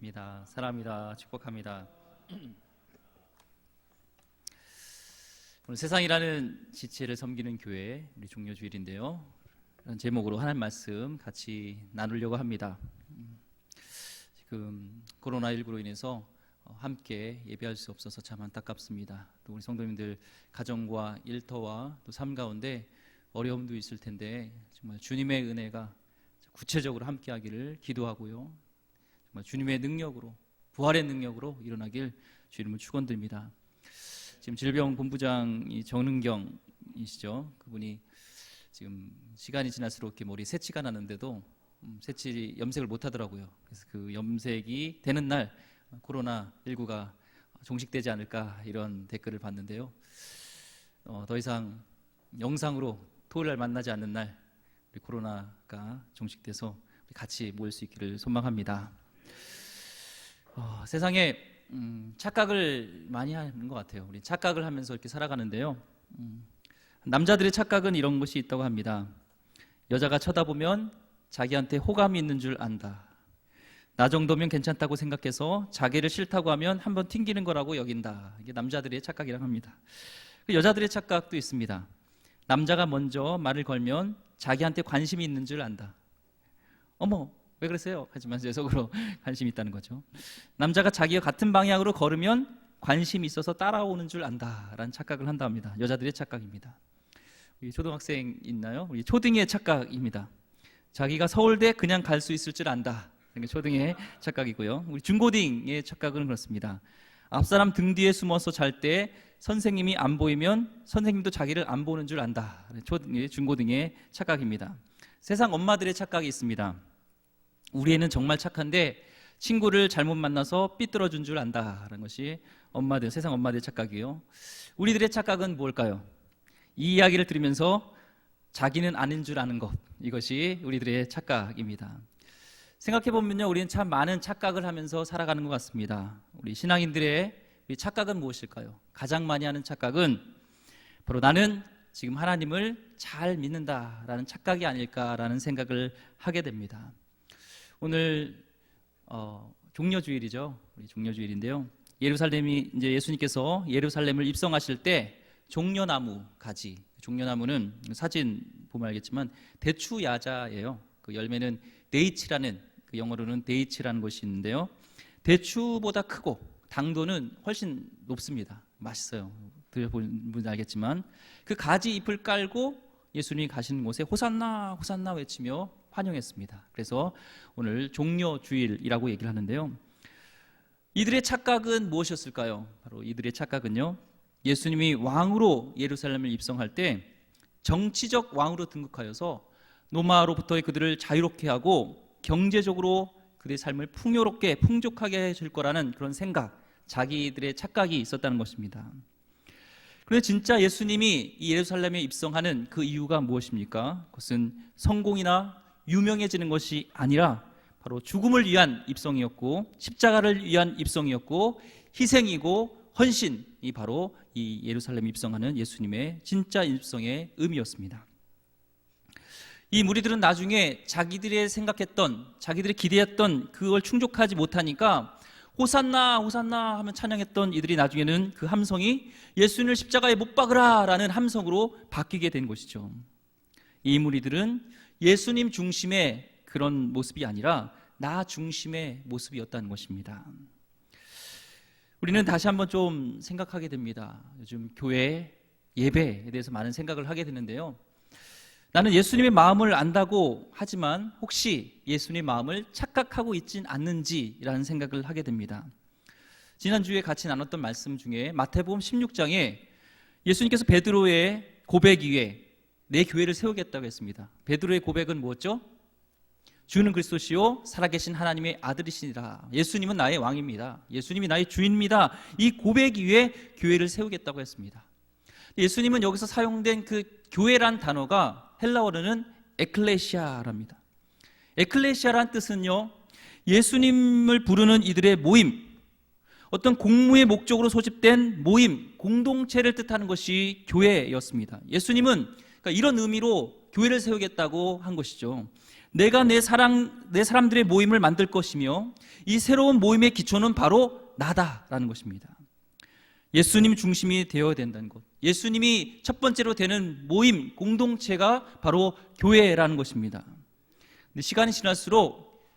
기도하겠습니다. 사랑합니다. 축복합니다. 오늘 세상이라는 지체를 섬기는 교회 우리 종료주일인데요. 이런 제목으로 하나님 말씀 같이 나누려고 합니다. 지금 코로나19로 인해서 함께 예배할 수 없어서 참 안타깝습니다. 또 우리 성도님들 가정과 일터와 또 삶 가운데 어려움도 있을 텐데 정말 주님의 은혜가 구체적으로 함께하기를 기도하고요. 정말 주님의 능력으로, 부활의 능력으로 일어나길 주님을 축원드립니다. 지금 질병본부장이 정은경이시죠. 그분이 지금 시간이 지날수록 이렇게 머리 새치가 나는데도 새치 염색을 못 하더라고요. 그래서 그 염색이 되는 날 코로나19가 종식되지 않을까 이런 댓글을 봤는데요. 더 이상 영상으로 토요일 날 만나지 않는 날 우리 코로나가 종식돼서 우리 같이 모일 수 있기를 소망합니다. 세상에 착각을 많이 하는 것 같아요. 우리 착각을 하면서 이렇게 살아가는데요. 남자들의 착각은 이런 것이 있다고 합니다. 여자가 쳐다보면 자기한테 호감이 있는 줄 안다. 나 정도면 괜찮다고 생각해서 자기를 싫다고 하면 한번 튕기는 거라고 여긴다. 이게 남자들의 착각이라고 합니다. 여자들의 착각도 있습니다. 남자가 먼저 말을 걸면 자기한테 관심이 있는 줄 안다. 어머, 왜 그러세요? 하지만 제 속으로 관심이 있다는 거죠. 남자가 자기와 같은 방향으로 걸으면 관심이 있어서 따라오는 줄 안다라는 착각을 한다 합니다. 여자들의 착각입니다. 우리 초등학생 있나요? 우리 초딩의 착각입니다. 자기가 서울대 그냥 갈 수 있을 줄 안다. 이게 초딩의 착각이고요. 우리 중고딩의 착각은 그렇습니다. 앞사람 등 뒤에 숨어서 잘 때 선생님이 안 보이면 선생님도 자기를 안 보는 줄 안다. 중고등의 착각입니다. 세상 엄마들의 착각이 있습니다. 우리 애는 정말 착한데 친구를 잘못 만나서 삐뚤어준 줄 안다라는 것이 세상 엄마들의 착각이에요. 우리들의 착각은 뭘까요? 이 이야기를 들으면서 자기는 아닌 줄 아는 것, 이것이 우리들의 착각입니다. 생각해보면요, 우리는 참 많은 착각을 하면서 살아가는 것 같습니다. 우리 신앙인들의 우리 착각은 무엇일까요? 가장 많이 하는 착각은 바로 나는 지금 하나님을 잘 믿는다라는 착각이 아닐까라는 생각을 하게 됩니다. 오늘 종려주일이죠. 우리 종려주일인데요. 예루살렘이 이제 예수님께서 예루살렘을 입성하실 때 종려나무 가지, 종려나무는 사진 보면 알겠지만 대추야자예요. 그 열매는 데이치라는 그 영어로는 데이치라는 것이 있는데요. 대추보다 크고 당도는 훨씬 높습니다. 맛있어요. 들어본 분은 알겠지만 그 가지 잎을 깔고 예수님이 가시는 곳에 호산나 호산나 외치며 환영했습니다. 그래서 오늘 종려주일이라고 얘기를 하는데요. 이들의 착각은 무엇이었을까요? 바로 이들의 착각은요, 예수님이 왕으로 예루살렘을 입성할 때 정치적 왕으로 등극하여서 로마로부터의 그들을 자유롭게 하고 경제적으로 그들의 삶을 풍요롭게 풍족하게 해줄 거라는 그런 생각, 자기들의 착각이 있었다는 것입니다. 그런데 진짜 예수님이 이 예루살렘에 입성하는 그 이유가 무엇입니까? 그것은 성공이나 유명해지는 것이 아니라 바로 죽음을 위한 입성이었고 십자가를 위한 입성이었고 희생이고 헌신이 바로 이 예루살렘 입성하는 예수님의 진짜 입성의 의미였습니다. 이 무리들은 나중에 자기들이 생각했던, 자기들이 기대했던 그걸 충족하지 못하니까 호산나 호산나 하면 찬양했던 이들이 나중에는 그 함성이 예수님을 십자가에 못 박으라 라는 함성으로 바뀌게 된 것이죠. 이 무리들은 예수님 중심의 그런 모습이 아니라 나 중심의 모습이었다는 것입니다. 우리는 다시 한번 좀 생각하게 됩니다. 요즘 교회 예배에 대해서 많은 생각을 하게 되는데요. 나는 예수님의 마음을 안다고 하지만 혹시 예수님의 마음을 착각하고 있진 않는지라는 생각을 하게 됩니다. 지난주에 같이 나눴던 말씀 중에 마태복음 16장에 예수님께서 베드로의 고백 위에 내 교회를 세우겠다고 했습니다. 베드로의 고백은 뭐였죠? 주는 그리스도시요 살아계신 하나님의 아들이시니라. 예수님은 나의 왕입니다. 예수님이 나의 주인입니다. 이 고백 위에 교회를 세우겠다고 했습니다. 예수님은 여기서 사용된 그 교회란 단어가 헬라어로는 에클레시아랍니다. 에클레시아란 뜻은요, 예수님을 부르는 이들의 모임, 어떤 공무의 목적으로 소집된 모임, 공동체를 뜻하는 것이 교회였습니다. 예수님은 그러니까 이런 의미로 교회를 세우겠다고 한 것이죠. 내가 내 사람들의 모임을 만들 것이며 이 새로운 모임의 기초는 바로 나다라는 것입니다. 예수님 중심이 되어야 된다는 것. 예수님이 첫 번째로 되는 모임, 공동체가 바로 교회라는 것입니다. 근데 시간이 지날수록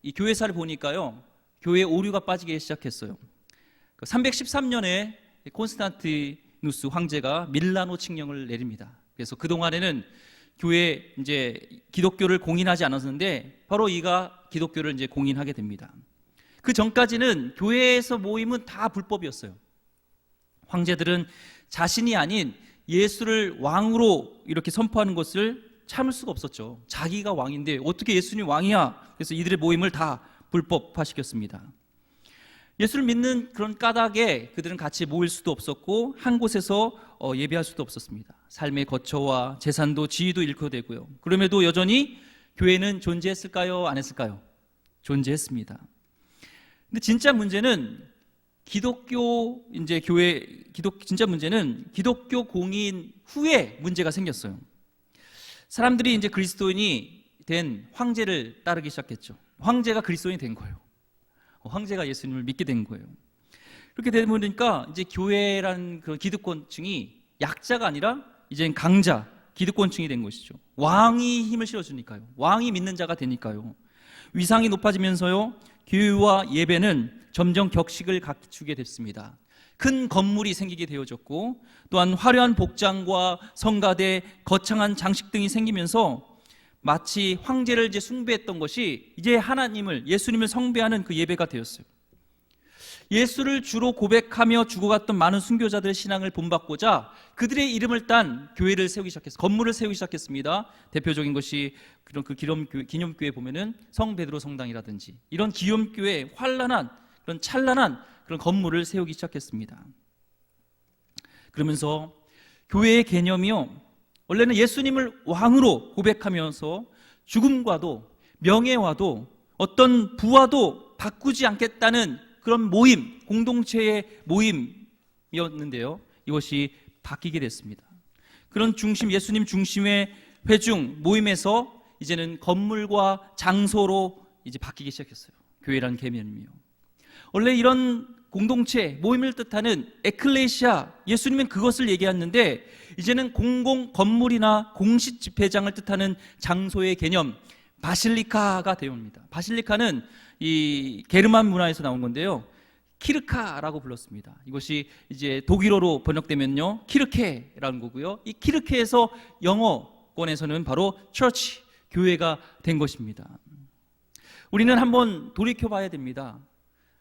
이 교회사를 보니까요, 교회 오류가 빠지기 시작했어요. 313년에 콘스탄티누스 황제가 밀라노 칙령을 내립니다. 그래서 그동안에는 교회 이제 기독교를 공인하지 않았는데 바로 이가 기독교를 이제 공인하게 됩니다. 그 전까지는 교회에서 모임은 다 불법이었어요. 황제들은 자신이 아닌 예수를 왕으로 이렇게 선포하는 것을 참을 수가 없었죠. 자기가 왕인데 어떻게 예수님 왕이야? 그래서 이들의 모임을 다 불법화시켰습니다. 예수를 믿는 그런 까닭에 그들은 같이 모일 수도 없었고 한 곳에서 예배할 수도 없었습니다. 삶의 거처와 재산도 지위도 잃게 되고요. 그럼에도 여전히 교회는 존재했을까요? 안 했을까요? 존재했습니다. 근데 진짜 문제는 진짜 문제는 기독교 공인 후에 문제가 생겼어요. 사람들이 이제 그리스도인이 된 황제를 따르기 시작했죠. 황제가 그리스도인이 된 거예요. 황제가 예수님을 믿게 된 거예요. 그렇게 되다 보니까 이제 교회라는 그 기득권층이 약자가 아니라 이제 강자, 기득권층이 된 것이죠. 왕이 힘을 실어주니까요. 왕이 믿는 자가 되니까요. 위상이 높아지면서요, 교회와 예배는 점점 격식을 갖추게 됐습니다. 큰 건물이 생기게 되어졌고 또한 화려한 복장과 성가대, 거창한 장식 등이 생기면서 마치 황제를 이제 숭배했던 것이 이제 하나님을, 예수님을 숭배하는 그 예배가 되었어요. 예수를 주로 고백하며 죽어갔던 많은 순교자들의 신앙을 본받고자 그들의 이름을 딴 교회를 세우기 시작했어요. 건물을 세우기 시작했습니다. 대표적인 것이 그런 그 기념교회 보면은 성 베드로 성당이라든지 이런 기념교회 환란한 그런 찬란한 그런 건물을 세우기 시작했습니다. 그러면서 교회의 개념이요, 원래는 예수님을 왕으로 고백하면서 죽음과도 명예와도 어떤 부와도 바꾸지 않겠다는 그런 모임, 공동체의 모임이었는데요, 이것이 바뀌게 됐습니다. 그런 중심, 예수님 중심의 회중 모임에서 이제는 건물과 장소로 이제 바뀌기 시작했어요. 교회라는 개념이요. 원래 이런 공동체, 모임을 뜻하는 에클레시아, 예수님은 그것을 얘기했는데 이제는 공공 건물이나 공식 집회장을 뜻하는 장소의 개념, 바실리카가 되옵니다. 바실리카는 이 게르만 문화에서 나온 건데요, 키르카라고 불렀습니다. 이것이 이제 독일어로 번역되면요, 키르케라는 거고요. 이 키르케에서 영어권에서는 바로 처치, 교회가 된 것입니다. 우리는 한번 돌이켜 봐야 됩니다.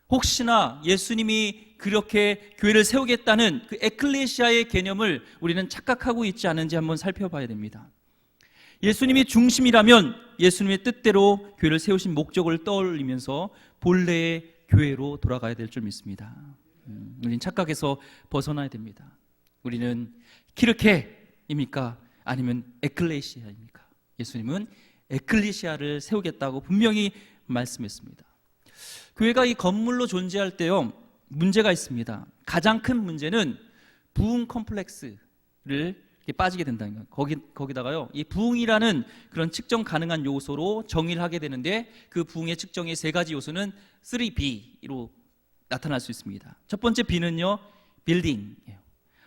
혹시나 예수님이 그렇게 교회를 세우겠다는 그 에클레시아의 개념을 우리는 착각하고 있지 않은지 한번 살펴봐야 됩니다. 예수님이 중심이라면 예수님의 뜻대로 교회를 세우신 목적을 떠올리면서 본래의 교회로 돌아가야 될 줄 믿습니다. 우리는 착각에서 벗어나야 됩니다. 우리는 키르케입니까? 아니면 에클레시아입니까? 예수님은 에클레시아를 세우겠다고 분명히 말씀했습니다. 교회가 이 건물로 존재할 때요, 문제가 있습니다. 가장 큰 문제는 부흥 컴플렉스를 빠지게 된다는 거예요. 거기다가요, 이 부흥이라는 그런 측정 가능한 요소로 정의를 하게 되는데 그 부흥의 측정의 세 가지 요소는 3B로 나타날 수 있습니다. 첫 번째 B는요, 빌딩이에요.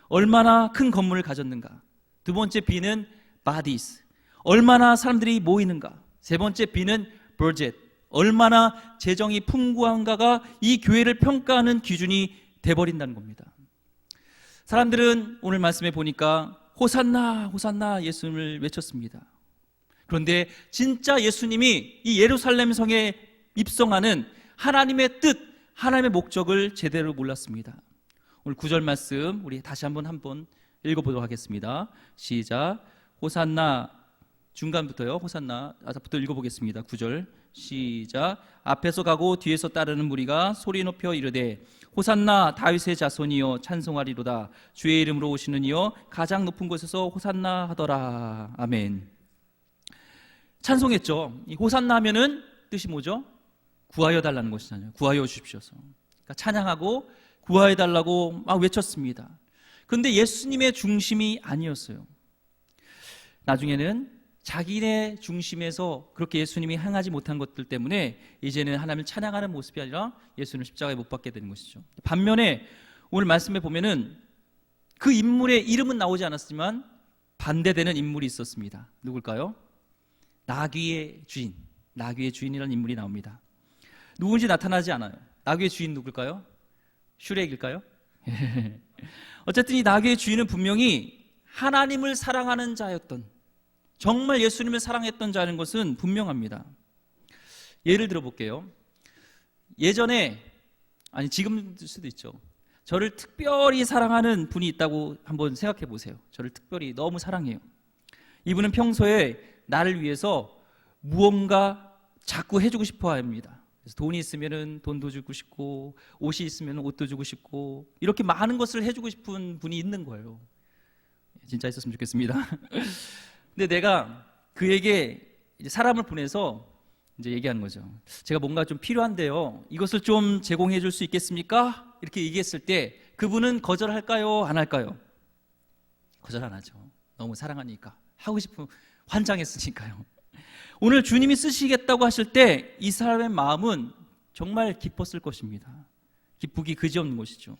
얼마나 큰 건물을 가졌는가. 두 번째 B는 bodies, 얼마나 사람들이 모이는가. 세 번째 B는 budget, 얼마나 재정이 풍부한가가 이 교회를 평가하는 기준이 돼버린다는 겁니다. 사람들은 오늘 말씀에 보니까 호산나 호산나 예수님을 외쳤습니다. 그런데 진짜 예수님이 이 예루살렘 성에 입성하는 하나님의 뜻, 하나님의 목적을 제대로 몰랐습니다. 오늘 9절 말씀 우리 다시 한번 읽어보도록 하겠습니다. 시작. 호산나, 중간부터요, 호산나부터 읽어보겠습니다. 9절 시작. 앞에서 가고 뒤에서 따르는 무리가 소리 높여 이르되 호산나 다윗의 자손이여 찬송하리로다. 주의 이름으로 오시는 이여 가장 높은 곳에서 호산나 하더라. 아멘. 찬송했죠. 이 호산나 하면은 뜻이 뭐죠? 구하여 달라는 것이잖아요. 구하여 주십시오서. 그러니까 찬양하고 구하여 달라고 막 외쳤습니다. 그런데 예수님의 중심이 아니었어요. 나중에는 자기네 중심에서 그렇게 예수님이 행하지 못한 것들 때문에 이제는 하나님을 찬양하는 모습이 아니라 예수님을 십자가에 못 박게 되는 것이죠. 반면에 오늘 말씀에 보면은 그 인물의 이름은 나오지 않았지만 반대되는 인물이 있었습니다. 누굴까요? 나귀의 주인, 나귀의 주인이라는 인물이 나옵니다. 누군지 나타나지 않아요. 나귀의 주인 누굴까요? 슈렉일까요? 어쨌든 이 나귀의 주인은 분명히 하나님을 사랑하는 자였던, 정말 예수님을 사랑했던 자는 것은 분명합니다. 예를 들어 볼게요. 예전에, 아니 지금일 수도 있죠. 저를 특별히 사랑하는 분이 있다고 한번 생각해 보세요. 저를 특별히 너무 사랑해요. 이분은 평소에 나를 위해서 무언가 자꾸 해주고 싶어 합니다. 그래서 돈이 있으면 돈도 주고 싶고, 옷이 있으면 옷도 주고 싶고, 이렇게 많은 것을 해주고 싶은 분이 있는 거예요. 진짜 있었으면 좋겠습니다. 근데 내가 그에게 이제 사람을 보내서 이제 얘기하는 거죠. 제가 뭔가 좀 필요한데요, 이것을 좀 제공해 줄 수 있겠습니까? 이렇게 얘기했을 때 그분은 거절할까요? 안 할까요? 거절 안 하죠. 너무 사랑하니까, 하고 싶은, 환장했으니까요. 오늘 주님이 쓰시겠다고 하실 때 이 사람의 마음은 정말 기뻤을 것입니다. 기쁘기 그지없는 것이죠.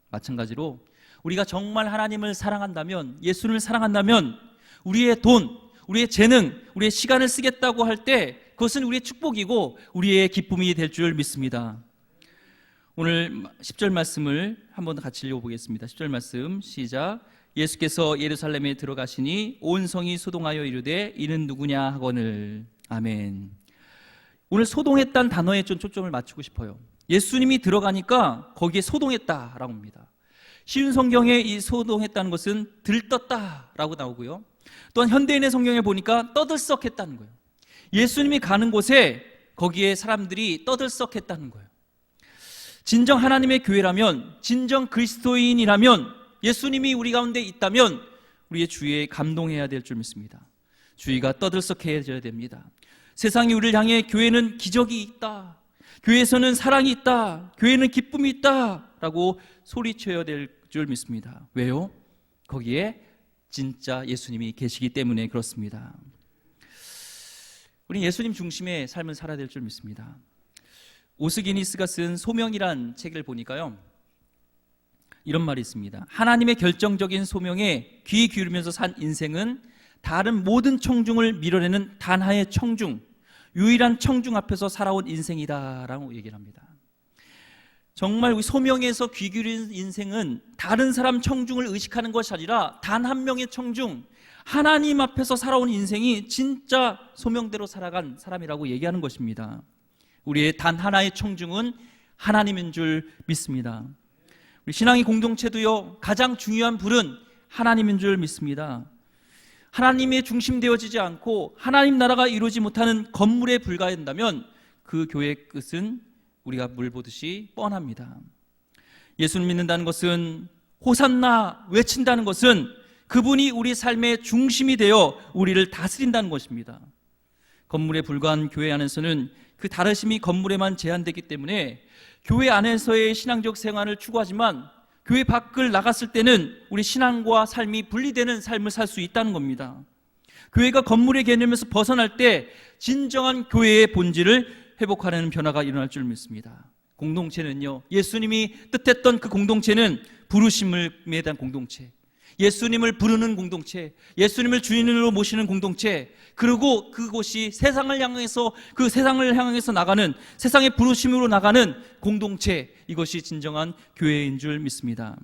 마찬가지로 우리가 정말 하나님을 사랑한다면, 예수님을 사랑한다면 우리의 돈, 우리의 재능, 우리의 시간을 쓰겠다고 할 때 그것은 우리의 축복이고 우리의 기쁨이 될 줄 믿습니다. 오늘 10절 말씀을 한번 같이 읽어보겠습니다. 10절 말씀 시작. 예수께서 예루살렘에 들어가시니 온 성이 소동하여 이르되 이는 누구냐 하거늘. 아멘. 오늘 소동했다는 단어에 좀 초점을 맞추고 싶어요. 예수님이 들어가니까 거기에 소동했다라고 합니다. 쉬운 성경에 이 소동했다는 것은 들떴다라고 나오고요. 또한 현대인의 성경에 보니까 떠들썩했다는 거예요. 예수님이 가는 곳에 거기에 사람들이 떠들썩했다는 거예요. 진정 하나님의 교회라면, 진정 그리스도인이라면, 예수님이 우리 가운데 있다면 우리의 주위에 감동해야 될 줄 믿습니다. 주위가 떠들썩해져야 됩니다. 세상이 우리를 향해 교회는 기적이 있다, 교회에서는 사랑이 있다, 교회는 기쁨이 있다 라고 소리쳐야 될 줄 믿습니다. 왜요? 거기에 진짜 예수님이 계시기 때문에 그렇습니다. 우리 예수님 중심의 삶을 살아야 될 줄 믿습니다. 오스기니스가 쓴 소명이란 책을 보니까요, 이런 말이 있습니다. 하나님의 결정적인 소명에 귀 기울이면서 산 인생은 다른 모든 청중을 밀어내는 단 하나의 청중, 유일한 청중 앞에서 살아온 인생이다라고 얘기를 합니다. 정말 우리 소명에서 귀 기울인 인생은 다른 사람 청중을 의식하는 것이 아니라 단 한 명의 청중, 하나님 앞에서 살아온 인생이 진짜 소명대로 살아간 사람이라고 얘기하는 것입니다. 우리의 단 하나의 청중은 하나님인 줄 믿습니다. 우리 신앙의 공동체도요, 가장 중요한 불은 하나님인 줄 믿습니다. 하나님의 중심되어지지 않고 하나님 나라가 이루어지지 못하는 건물에 불과한다면 그 교회의 끝은 우리가 물 보듯이 뻔합니다. 예수를 믿는다는 것은, 호산나 외친다는 것은 그분이 우리 삶의 중심이 되어 우리를 다스린다는 것입니다. 건물에 불과한 교회 안에서는 그 다르심이 건물에만 제한되기 때문에 교회 안에서의 신앙적 생활을 추구하지만 교회 밖을 나갔을 때는 우리 신앙과 삶이 분리되는 삶을 살 수 있다는 겁니다. 교회가 건물의 개념에서 벗어날 때 진정한 교회의 본질을 회복하는 변화가 일어날 줄 믿습니다. 공동체는요, 예수님이 뜻했던 그 공동체는 부르심에 대한 공동체, 예수님을 부르는 공동체, 예수님을 주인으로 모시는 공동체, 그리고 그곳이 세상을 향해서, 그 세상을 향해서 나가는, 세상의 부르심으로 나가는 공동체, 이것이 진정한 교회인 줄 믿습니다.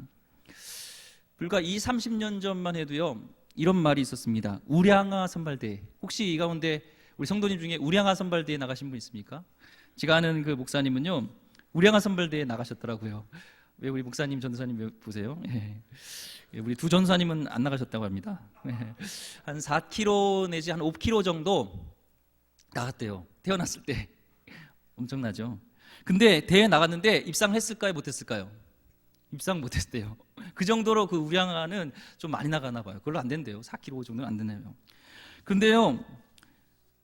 불과 30년 전만 해도요, 이런 말이 있었습니다. 우량아 선발대회. 혹시 이 가운데 우리 성도님 중에 우량아 선발대회 나가신 분 있습니까? 제가 아는 그 목사님은요, 우량아 선발대회 나가셨더라고요. 왜 우리 목사님, 전도사님 보세요. 우리 두 전사님은 안 나가셨다고 합니다. 한 4km 내지 한 5km 정도 나갔대요. 태어났을 때. 엄청나죠. 근데 대회 나갔는데 입상을 했을까요, 못했을까요? 입상 못했대요. 그 정도로 그 우량아는 좀 많이 나가나 봐요. 그걸로 안 된대요. 4km 정도는 안 되네요. 근데요,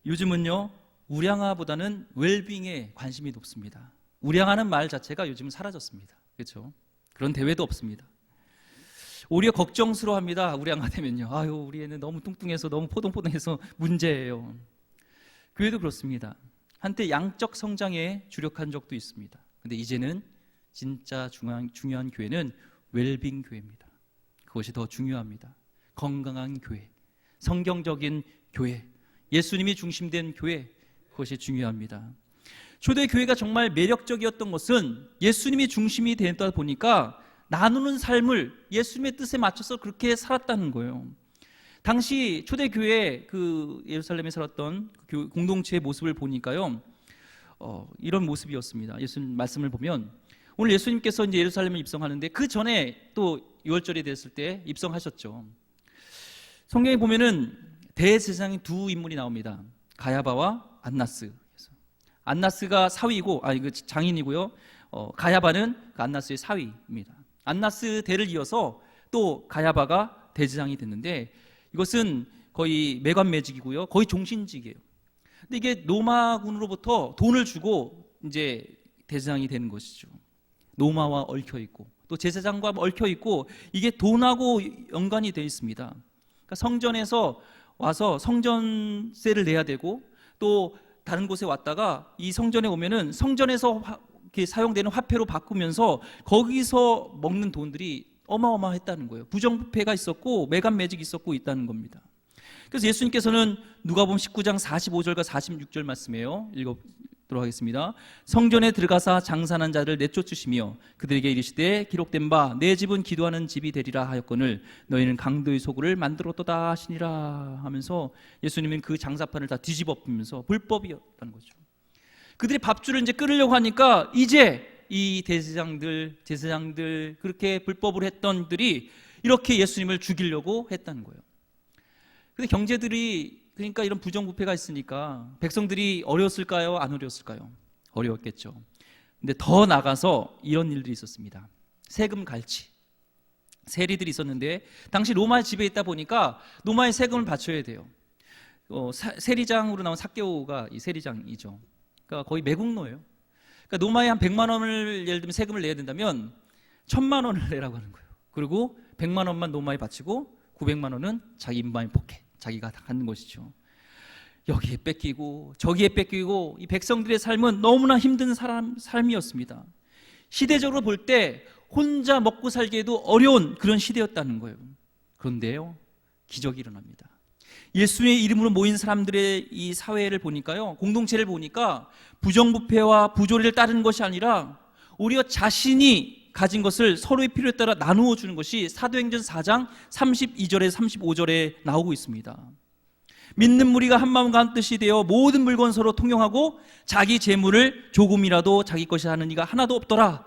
요즘은요, 우량아보다는 웰빙에 관심이 높습니다. 우량아는 말 자체가 요즘은 사라졌습니다. 그렇죠? 그런 대회도 없습니다. 오히려 걱정스러워합니다. 우리 아가 되면요. 아유, 우리 애는 너무 뚱뚱해서 너무 포동포동해서 문제예요. 교회도 그렇습니다. 한때 양적 성장에 주력한 적도 있습니다. 근데 이제는 진짜 중요한 교회는 웰빙 교회입니다. 그것이 더 중요합니다. 건강한 교회, 성경적인 교회, 예수님이 중심된 교회, 그것이 중요합니다. 초대 교회가 정말 매력적이었던 것은 예수님이 중심이 되다 보니까 나누는 삶을 예수님의 뜻에 맞춰서 그렇게 살았다는 거예요. 당시 초대교회 그 예루살렘에 살았던 공동체의 모습을 보니까요, 이런 모습이었습니다. 예수님 말씀을 보면 오늘 예수님께서 이제 예루살렘을 입성하는데 그 전에 또 6월절이 됐을 때 입성하셨죠. 성경에 보면은 대제사장이 두 인물이 나옵니다. 가야바와 안나스. 안나스가 사위고, 그 장인이고요. 가야바는 그 안나스의 사위입니다. 안나스 대를 이어서 또 가야바가 대제사장이 됐는데 이것은 거의 매관매직이고요. 거의 종신직이에요. 근데 이게 로마군으로부터 돈을 주고 이제 대제사장이 되는 것이죠. 로마와 얽혀 있고 또 제사장과 얽혀 있고 이게 돈하고 연관이 되어 있습니다. 그러니까 성전에서 와서 성전세를 내야 되고 또 다른 곳에 왔다가 이 성전에 오면은 성전에서 사용되는 화폐로 바꾸면서 거기서 먹는 돈들이 어마어마했다는 거예요. 부정부패가 있었고 매간매직이 있었고 있다는 겁니다. 그래서 예수님께서는 누가복음 19장 45절과 46절 말씀이에요. 읽어보도록 하겠습니다. 성전에 들어가사 장사하는 자를 내쫓으시며 그들에게 이르시되 기록된 바 내 집은 기도하는 집이 되리라 하였거늘 너희는 강도의 소굴을 만들었도다 하시니라 하면서 예수님은 그 장사판을 다 뒤집어 엎으면서 불법이었다는 거죠. 그들이 밥줄을 이제 끊으려고 하니까 이제 이 제사장들 그렇게 불법을 했던들이 이렇게 예수님을 죽이려고 했다는 거예요. 근데 경제들이 그러니까 이런 부정부패가 있으니까 백성들이 어려웠을까요? 안 어려웠을까요? 어려웠겠죠. 근데 더 나가서 이런 일들이 있었습니다. 세금 갈취, 세리들이 있었는데 당시 로마 지배에 있다 보니까 로마의 세금을 바쳐야 돼요. 세리장으로 나온 삭개오가 이 세리장이죠. 그러니까 거의 매국노예요. 그러니까 로마에 한 100만 원을 예를 들면 세금을 내야 된다면 1000만 원을 내라고 하는 거예요. 그리고 100만 원만 로마에 바치고 900만 원은 자기 인마의 포켓, 자기가 다 갖는 것이죠. 여기에 뺏기고 저기에 뺏기고 이 백성들의 삶은 너무나 힘든 삶이었습니다. 시대적으로 볼 때 혼자 먹고 살기에도 어려운 그런 시대였다는 거예요. 그런데요, 기적이 일어납니다. 예수의 이름으로 모인 사람들의 이 사회를 보니까요, 공동체를 보니까 부정부패와 부조리를 따르는 것이 아니라 오히려 자신이 가진 것을 서로의 필요에 따라 나누어 주는 것이 사도행전 4장 32절에 35절에 나오고 있습니다. 믿는 무리가 한 마음과 한 뜻이 되어 모든 물건 서로 통용하고 자기 재물을 조금이라도 자기 것이 하는 이가 하나도 없더라.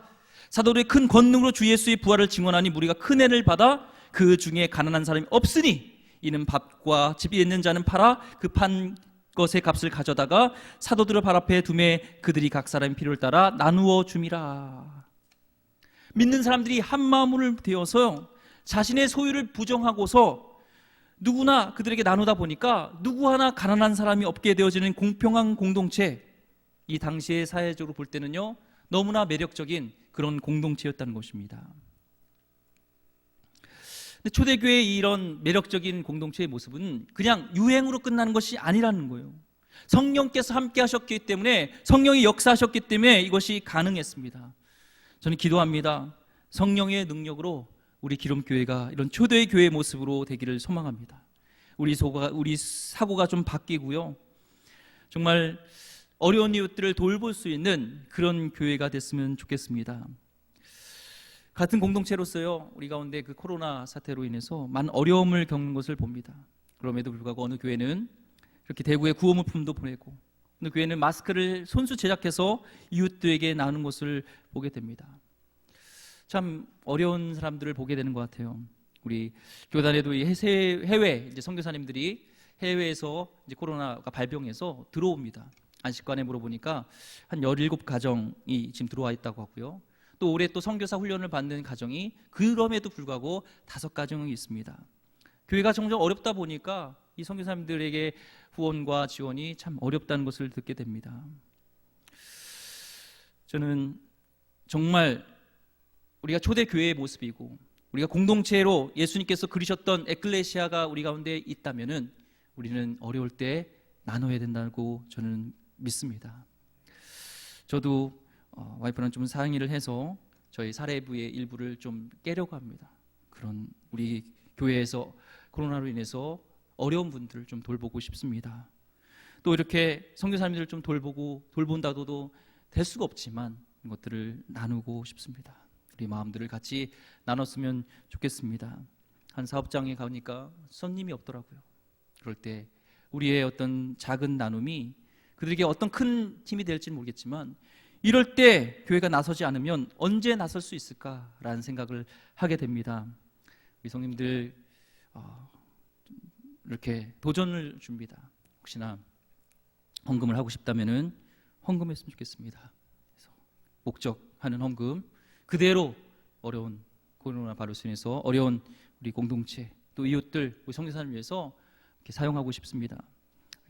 사도들의 큰 권능으로 주 예수의 부활을 증언하니 무리가 큰 애를 받아 그 중에 가난한 사람이 없으니 이는 밥과 집이 있는 자는 팔아 그 판 것의 값을 가져다가 사도들의 발 앞에 두매 그들이 각 사람의 필요를 따라 나누어 줌이라. 믿는 사람들이 한 마음을 되어서 자신의 소유를 부정하고서 누구나 그들에게 나누다 보니까 누구 하나 가난한 사람이 없게 되어지는 공평한 공동체, 이 당시의 사회적으로 볼 때는요 너무나 매력적인 그런 공동체였다는 것입니다. 근데 초대교회의 이런 매력적인 공동체의 모습은 그냥 유행으로 끝나는 것이 아니라는 거예요. 성령께서 함께 하셨기 때문에, 성령이 역사하셨기 때문에 이것이 가능했습니다. 저는 기도합니다. 성령의 능력으로 우리 기름교회가 이런 초대의 교회의 모습으로 되기를 소망합니다. 우리 사고가 좀 바뀌고요, 정말 어려운 이웃들을 돌볼 수 있는 그런 교회가 됐으면 좋겠습니다. 같은 공동체로서요, 우리 가운데 그 코로나 사태로 인해서 많은 어려움을 겪는 것을 봅니다. 그럼에도 불구하고 어느 교회는 이렇게 대구에 구호물품도 보내고, 어느 교회는 마스크를 손수 제작해서 이웃들에게 나누는 것을 보게 됩니다. 참 어려운 사람들을 보게 되는 것 같아요. 우리 교단에도 해외 이제 선교사님들이 해외에서 이제 코로나가 발병해서 들어옵니다. 안식관에 물어보니까 한 17가정이 지금 들어와 있다고 하고요. 또 올해 또 선교사 훈련을 받는 가정이 그럼에도 불구하고 5가정이 있습니다. 교회가 점점 어렵다 보니까 이 선교사님들에게 후원과 지원이 참 어렵다는 것을 듣게 됩니다. 저는 정말 우리가 초대 교회의 모습이고 우리가 공동체로 예수님께서 그리셨던 에클레시아가 우리 가운데 있다면은 우리는 어려울 때 나눠야 된다고 저는 믿습니다. 저도 와이프랑 좀 상의를 해서 저희 사례부의 일부를 좀 깨려고 합니다. 그런 우리 교회에서 코로나로 인해서 어려운 분들을 좀 돌보고 싶습니다. 또 이렇게 선교사님들을 좀 돌본다고도 될 수가 없지만 이것들을 나누고 싶습니다. 우리 마음들을 같이 나눴으면 좋겠습니다. 한 사업장에 가니까 손님이 없더라고요. 그럴 때 우리의 어떤 작은 나눔이 그들에게 어떤 큰 힘이 될지는 모르겠지만 이럴 때 교회가 나서지 않으면 언제 나설 수 있을까라는 생각을 하게 됩니다. 우리 성님들 이렇게 도전을 줍니다. 혹시나 헌금을 하고 싶다면은 헌금했으면 좋겠습니다. 그래서 목적하는 헌금 그대로 어려운 코로나 바이러스로 인해서 어려운 우리 공동체 또 이웃들 우리 선교사를 위해서 이렇게 사용하고 싶습니다.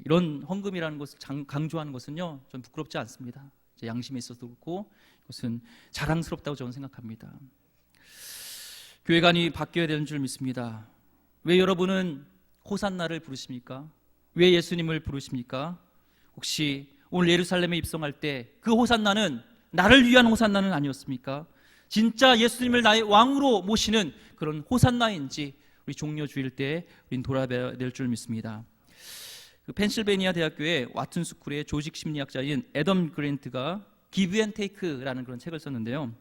이런 헌금이라는 것을 강조하는 것은요, 전 부끄럽지 않습니다. 제 양심에 있어서 그렇고 그것은 자랑스럽다고 저는 생각합니다. 교회관이 바뀌어야 되는 줄 믿습니다. 왜 여러분은 호산나를 부르십니까? 왜 예수님을 부르십니까? 혹시 오늘 예루살렘에 입성할 때 그 호산나는 나를 위한 호산나는 아니었습니까? 진짜 예수님을 나의 왕으로 모시는 그런 호산나인지 우리 종려 주일 때 우린 돌아봐야 될 줄 믿습니다. 그 펜실베니아 대학교의 와튼 스쿨의 조직 심리학자인 애덤 그랜트가 기브 앤 테이크라는 그런 책을 썼는데요.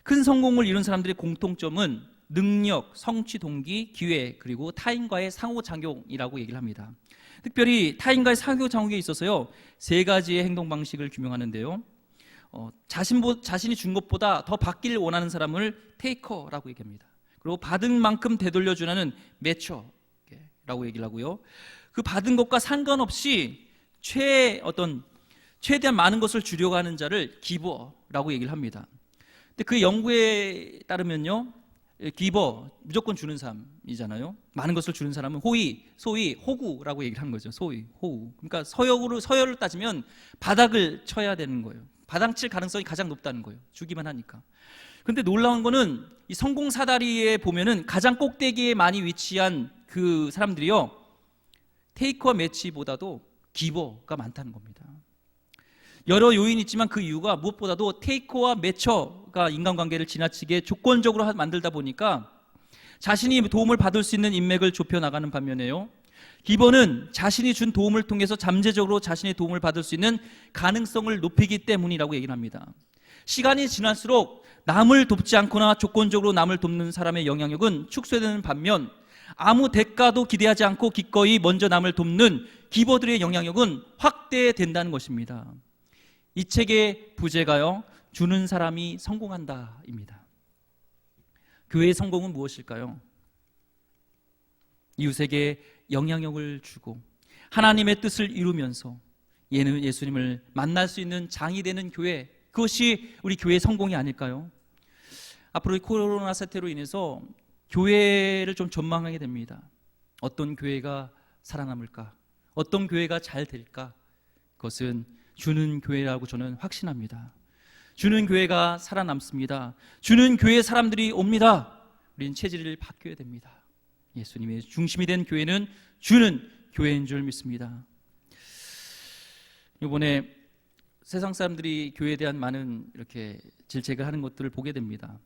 큰 성공을 이룬 사람들의 공통점은 능력, 성취 동기, 기회 그리고 타인과의 상호작용이라고 얘기를 합니다. 특별히 타인과의 상호작용에 있어서요 3가지의 행동 방식을 규명하는데요. 자신이 준 것보다 더 받기를 원하는 사람을 테이커라고 얘기합니다. 그리고 받은 만큼 되돌려주는 매처라고 얘기를 하고요. 그 받은 것과 상관없이 최대한 많은 것을 주려고 하는 자를 기버라고 얘기를 합니다. 근데 그 연구에 따르면요, 기버 무조건 주는 사람이잖아요. 많은 것을 주는 사람은 소위 호구라고 얘기를 하는 거죠. 호구. 그러니까 서열을 따지면 바닥을 쳐야 되는 거예요. 바닥 칠 가능성이 가장 높다는 거예요. 주기만 하니까. 근데 놀라운 거는 이 성공 사다리에 보면은 가장 꼭대기에 많이 위치한 그 사람들이요, 테이커와 매치보다도 기버가 많다는 겁니다. 여러 요인이 있지만 그 이유가 무엇보다도 테이커와 매처가 인간관계를 지나치게 조건적으로 만들다 보니까 자신이 도움을 받을 수 있는 인맥을 좁혀나가는 반면에요, 기버는 자신이 준 도움을 통해서 잠재적으로 자신의 도움을 받을 수 있는 가능성을 높이기 때문이라고 얘기를 합니다. 시간이 지날수록 남을 돕지 않거나 조건적으로 남을 돕는 사람의 영향력은 축소되는 반면 아무 대가도 기대하지 않고 기꺼이 먼저 남을 돕는 기버들의 영향력은 확대된다는 것입니다. 이 책의 부제가요, 주는 사람이 성공한다입니다. 교회의 성공은 무엇일까요? 이웃에게 영향력을 주고 하나님의 뜻을 이루면서 예수님을 만날 수 있는 장이 되는 교회, 그것이 우리 교회의 성공이 아닐까요? 앞으로 이 코로나 사태로 인해서 교회를 좀 전망하게 됩니다. 어떤 교회가 살아남을까? 어떤 교회가 잘 될까? 그것은 주는 교회라고 저는 확신합니다. 주는 교회가 살아남습니다. 주는 교회 사람들이 옵니다. 우리는 체질을 바뀌어야 됩니다. 예수님의 중심이 된 교회는 주는 교회인 줄 믿습니다. 이번에 세상 사람들이 교회에 대한 많은 이렇게 질책을 하는 것들을 보게 됩니다.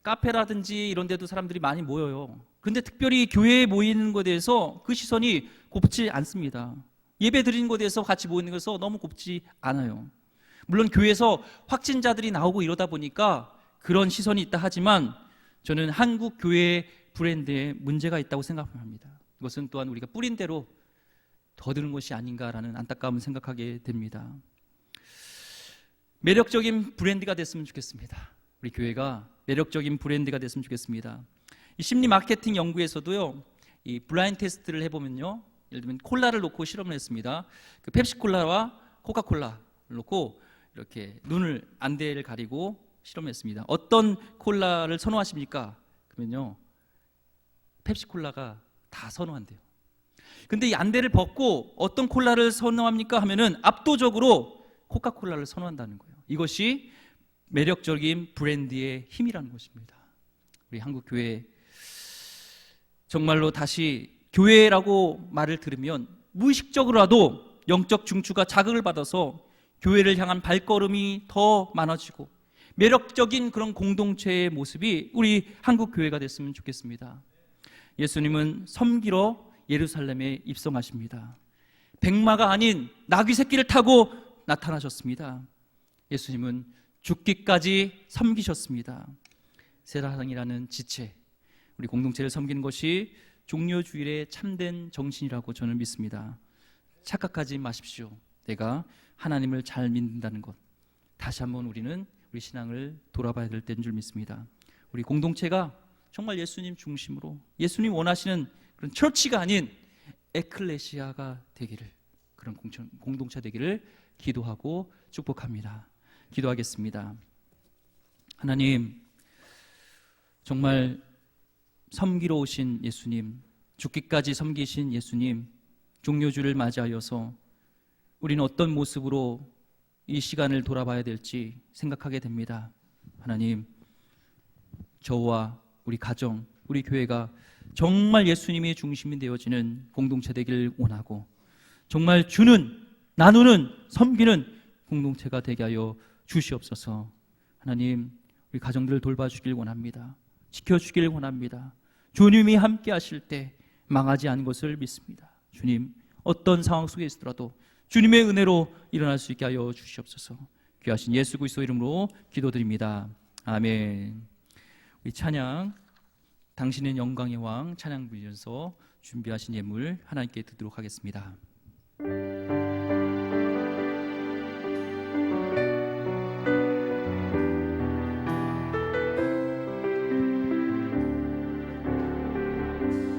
카페라든지 이런 데도 사람들이 많이 모여요. 그런데 특별히 교회에 모이는 것에 대해서 그 시선이 곱지 않습니다. 예배 드리는 것에 대해서 같이 모이는 것에서 너무 곱지 않아요. 물론 교회에서 확진자들이 나오고 이러다 보니까 그런 시선이 있다 하지만 저는 한국 교회의 브랜드에 문제가 있다고 생각합니다. 이것은 또한 우리가 뿌린 대로 더 드는 것이 아닌가라는 안타까움을 생각하게 됩니다. 매력적인 브랜드가 됐으면 좋겠습니다. 우리 교회가 매력적인 브랜드가 됐으면 좋겠습니다. 이 심리 마케팅 연구에서도요, 이 블라인드 테스트를 해보면요, 예를 들면 콜라를 놓고 실험을 했습니다. 그 펩시콜라와 코카콜라를 놓고 이렇게 안대를 가리고 실험했습니다. 어떤 콜라를 선호하십니까? 그러면요, 펩시콜라가 다 선호한대요. 근데 이 안대를 벗고 어떤 콜라를 선호합니까? 하면은 압도적으로 코카콜라를 선호한다는 거예요. 이것이 매력적인 브랜드의 힘이라는 것입니다. 우리 한국 교회 정말로 다시 교회라고 말을 들으면 무의식적으로라도 영적 중추가 자극을 받아서 교회를 향한 발걸음이 더 많아지고 매력적인 그런 공동체의 모습이 우리 한국 교회가 됐으면 좋겠습니다. 예수님은 섬기러 예루살렘에 입성하십니다. 백마가 아닌 나귀 새끼를 타고 나타나셨습니다. 예수님은 죽기까지 섬기셨습니다. 세상이라는 지체, 우리 공동체를 섬기는 것이 종료주일의 참된 정신이라고 저는 믿습니다. 착각하지 마십시오. 내가 하나님을 잘 믿는다는 것, 다시 한번 우리는 우리 신앙을 돌아봐야 될 때인 줄 믿습니다. 우리 공동체가 정말 예수님 중심으로 예수님 원하시는 그런 처치가 아닌 에클레시아가 되기를, 그런 공동체 되기를 기도하고 축복합니다. 기도하겠습니다. 하나님, 정말 섬기러 오신 예수님, 죽기까지 섬기신 예수님, 종료주를 맞이하여서 우리는 어떤 모습으로 이 시간을 돌아봐야 될지 생각하게 됩니다. 하나님, 저와 우리 가정, 우리 교회가 정말 예수님이 중심이 되어지는 공동체 되길 원하고, 정말 주는, 나누는, 섬기는 공동체가 되게 하여 주시옵소서. 하나님, 우리 가정들을 돌봐주길 원합니다. 지켜주길 원합니다. 주님이 함께 하실 때 망하지 않은 것을 믿습니다. 주님, 어떤 상황 속에 있더라도 주님의 은혜로 일어날 수 있게 하여 주시옵소서. 귀하신 예수 그리스도 이름으로 기도드립니다. 아멘. 우리 찬양, 당신은 영광의 왕 찬양 부르면서 준비하신 예물 하나님께 드리도록 하겠습니다.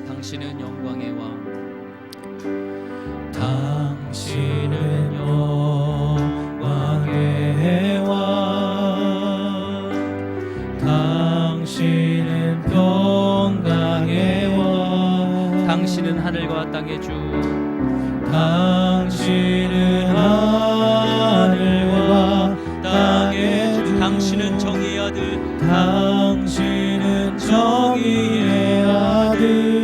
당신은 영광의 왕, 당신은 영광의 왕, 당신은 평강의 왕, 당신은 하늘과 땅의 주, 당신은 하늘과 땅의 주, 당신은 정의의 아들, 당신은 정의의 아들,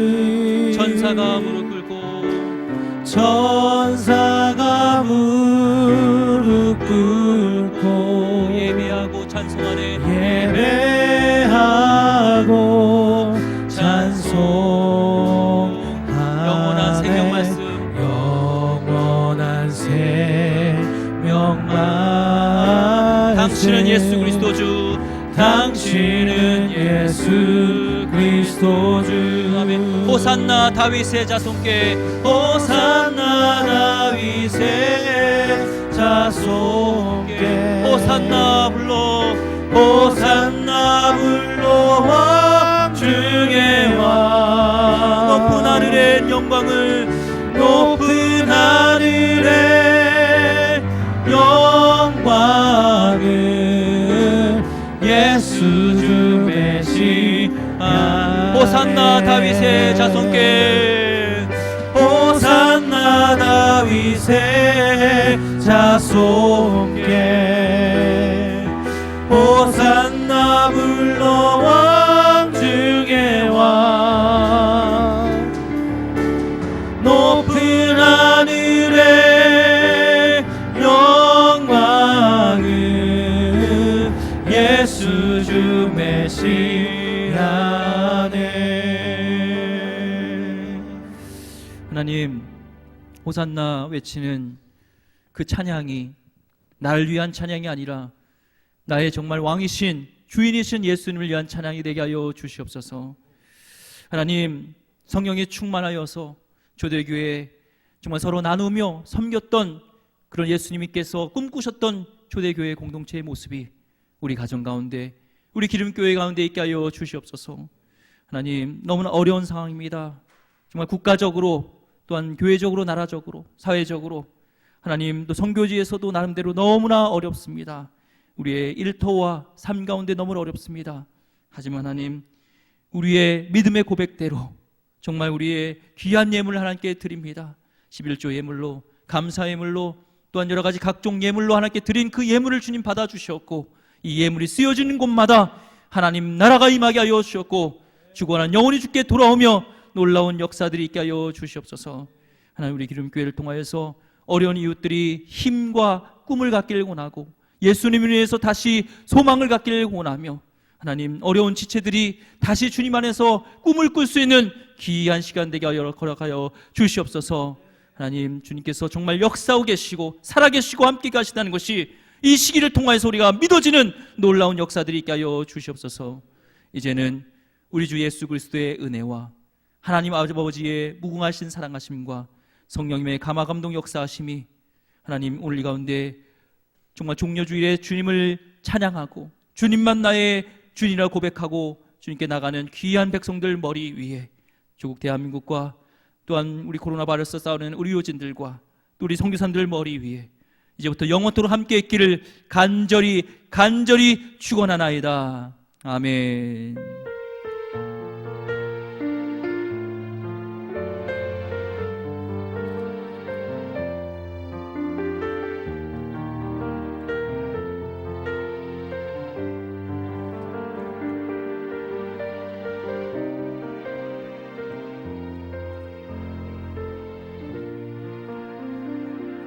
천사가 무릎 꿇고, 천사가 무릎 꿇고 예배하고 찬송하네. 예배하고 찬송하네. 영원한 생명 말씀, 영원한 생명 말씀. 당신은 예수 그리스도 주, 당신은 예수 그리스도 주. 아멘. 호산나 다윗의 자손께, 호산나 다윗의 자손께, 호산나 불러, 호산나 불러 왕 중의 왕. 높은 하늘의 영광을, 높은 하늘의 영광을 예수 주 메시아. 호산나 다윗의 자손께, 호산나 다윗의 자손께, 호산나 불러 왕 중의 왕. 높은 하늘의 영광을 예수 주 메시아네. 하나님, 호산나 외치는 그 찬양이 나를 위한 찬양이 아니라 나의 정말 왕이신 주인이신 예수님을 위한 찬양이 되게 하여 주시옵소서. 하나님, 성령이 충만하여서 초대교회에 정말 서로 나누며 섬겼던 그런 예수님께서 꿈꾸셨던 초대교회 공동체의 모습이 우리 가정 가운데, 우리 기름교회 가운데 있게 하여 주시옵소서. 하나님, 너무나 어려운 상황입니다. 정말 국가적으로, 또한 교회적으로, 나라적으로, 사회적으로, 하나님 또 선교지에서도 나름대로 너무나 어렵습니다. 우리의 일터와 삶 가운데 너무나 어렵습니다. 하지만 하나님, 우리의 믿음의 고백대로 정말 우리의 귀한 예물을 하나님께 드립니다. 11조 예물로, 감사 예물로, 또한 여러 가지 각종 예물로 하나님께 드린 그 예물을 주님 받아주셨고, 이 예물이 쓰여지는 곳마다 하나님 나라가 임하게 하여 주셨고, 주권한 영혼이 주께 돌아오며 놀라운 역사들이 있게 하여 주시옵소서. 하나님, 우리 기름교회를 통하여서 어려운 이웃들이 힘과 꿈을 갖기를 원하고 예수님을 위해서 다시 소망을 갖기를 원하며, 하나님, 어려운 지체들이 다시 주님 안에서 꿈을 꿀 수 있는 귀한 시간 되게 하여 허락하여 주시옵소서. 하나님, 주님께서 정말 역사하고 계시고 살아계시고 함께 가시다는 것이 이 시기를 통하여서 우리가 믿어지는 놀라운 역사들이 있게 하여 주시옵소서. 이제는 우리 주 예수 그리스도의 은혜와 하나님 아버지의 무궁하신 사랑하심과 성령님의 감화감동 역사하심이 하나님 오늘 이 가운데 정말 종려주일에 주님을 찬양하고 주님만 나의 주님이라 고백하고 주님께 나가는 귀한 백성들 머리 위에 조국 대한민국과 또한 우리 코로나 바이러스 싸우는 의료진들과 또 우리 선교사님들 머리 위에 이제부터 영원토록 함께 있기를 간절히 축원하나이다. 아멘.